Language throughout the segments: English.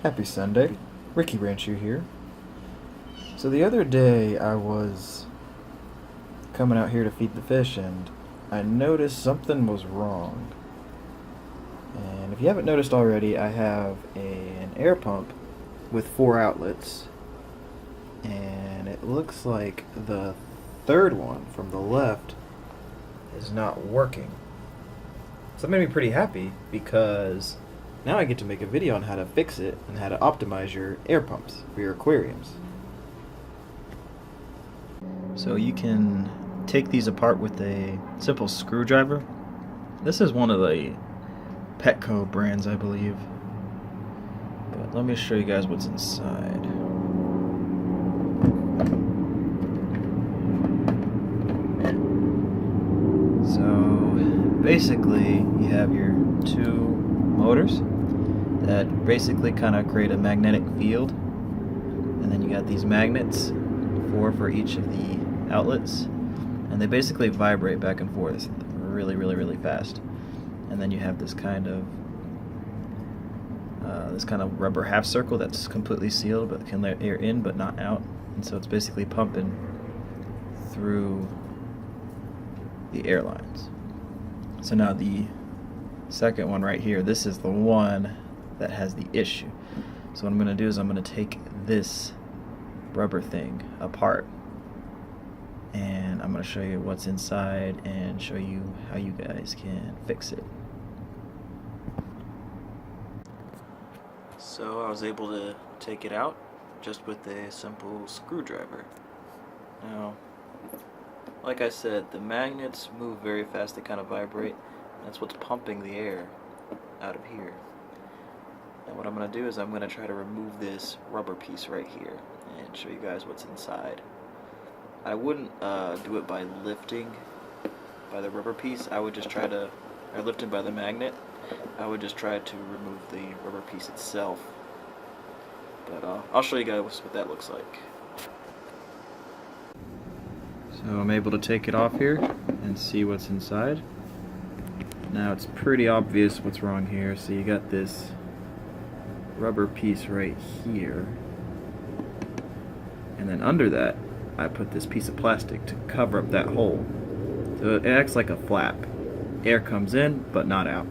Happy Sunday, Ricky Rancher here. So the other day I was coming out here to feed the fish and I noticed something was wrong. And if you haven't noticed already, I have an air pump with 4 outlets. And it looks like the third one from the left is not working. So that made me pretty happy because now I get to make a video on how to fix it and how to optimize your air pumps for your aquariums. So you can take these apart with a simple screwdriver. This is one of the Petco brands, I believe. But let me show you guys what's inside. So basically you have your 2 motors that basically kind of create a magnetic field, and then you got these magnets, 4 for each of the outlets, and they basically vibrate back and forth really fast. And then you have this kind of rubber half circle that's completely sealed but can let air in but not out, and so it's basically pumping through the air lines. So now the second one right here, this is the one that has the issue. So what I'm going to do is I'm going to take this rubber thing apart and I'm going to show you what's inside and show you how you guys can fix it. So I was able to take it out just with a simple screwdriver. Now, like I said, the magnets move very fast, they kind of vibrate. That's what's pumping the air out of here. Now what I'm going to do is I'm going to try to remove this rubber piece right here and show you guys what's inside. I wouldn't do it by lifting by the rubber piece. I would just try to, or lifting by the magnet, I would just try to remove the rubber piece itself. But I'll show you guys what that looks like. So I'm able to take it off here and see what's inside. Now it's pretty obvious what's wrong here. So you got this rubber piece right here, and then under that I put this piece of plastic to cover up that hole. So it acts like a flap. Air comes in but not out.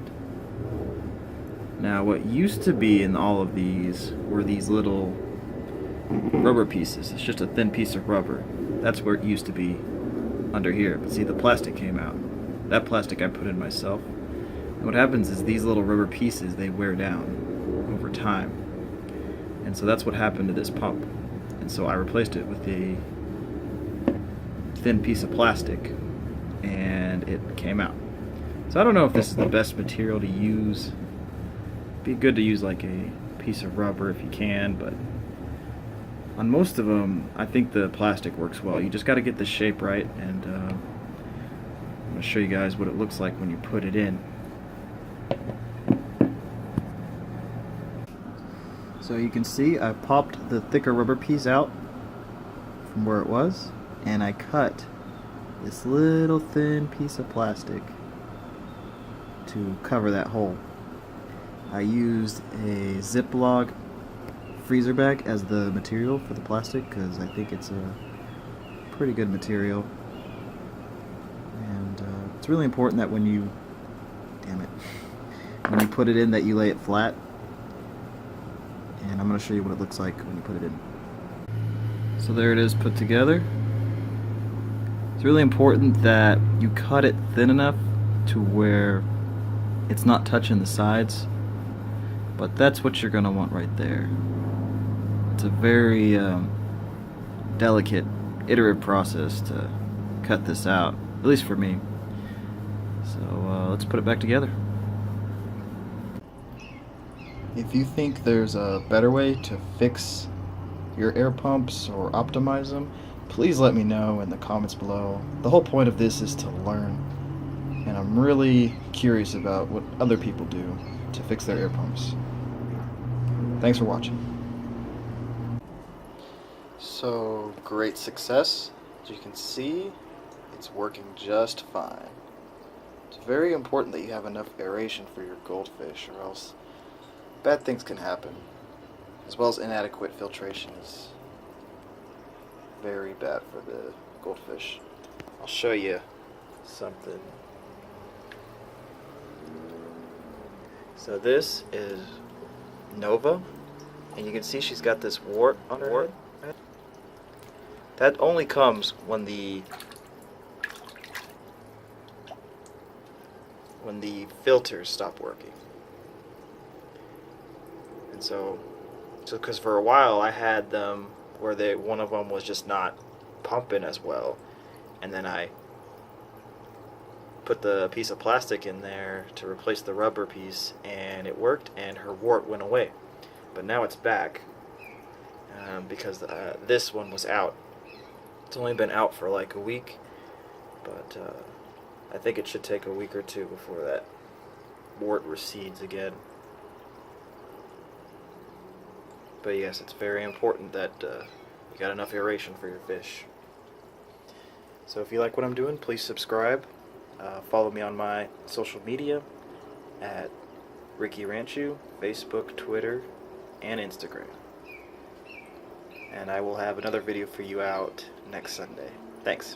Now what used to be in all of these were these little rubber pieces. It's just a thin piece of rubber. That's where it used to be under here. But see, the plastic came out. That plastic I put in myself. And what happens is these little rubber pieces, they wear down over time. And so that's what happened to this pump. And so I replaced it with a thin piece of plastic and it came out. So I don't know if this is the best material to use. It'd be good to use like a piece of rubber if you can, but on most of them I think the plastic works well. You just got to get the shape right, and I'm going to show you guys what it looks like when you put it in. So you can see I popped the thicker rubber piece out from where it was, and I cut this little thin piece of plastic to cover that hole. I used a Ziploc freezer bag as the material for the plastic because I think it's a pretty good material, and it's really important that when you put it in that you lay it flat, and I'm going to show you what it looks like when you put it in. So there it is put together. It's really important that you cut it thin enough to where it's not touching the sides, but that's what you're going to want right there. It's a very delicate, iterative process to cut this out, at least for me. So let's put it back together. If you think there's a better way to fix your air pumps or optimize them, please let me know in the comments below. The whole point of this is to learn, and I'm really curious about what other people do to fix their air pumps. Thanks for watching. So, great success. As you can see, it's working just fine. It's very important that you have enough aeration for your goldfish, or else bad things can happen. as well as inadequate filtration is very bad for the goldfish. I'll show you something. So this is Nova, and you can see she's got this wart on her head. That only comes when the filters stop working. And so because for a while I had them where one of them was just not pumping as well, and then I put the piece of plastic in there to replace the rubber piece, and it worked, and her wart went away. But now it's back because this one was out. It's only been out for like a week, but I think it should take a week or two before that wart recedes again. But yes, it's very important that you got enough aeration for your fish. So if you like what I'm doing, please subscribe. Follow me on my social media at Ricky Ranchu, Facebook, Twitter, and Instagram. And I will have another video for you out next Sunday. Thanks.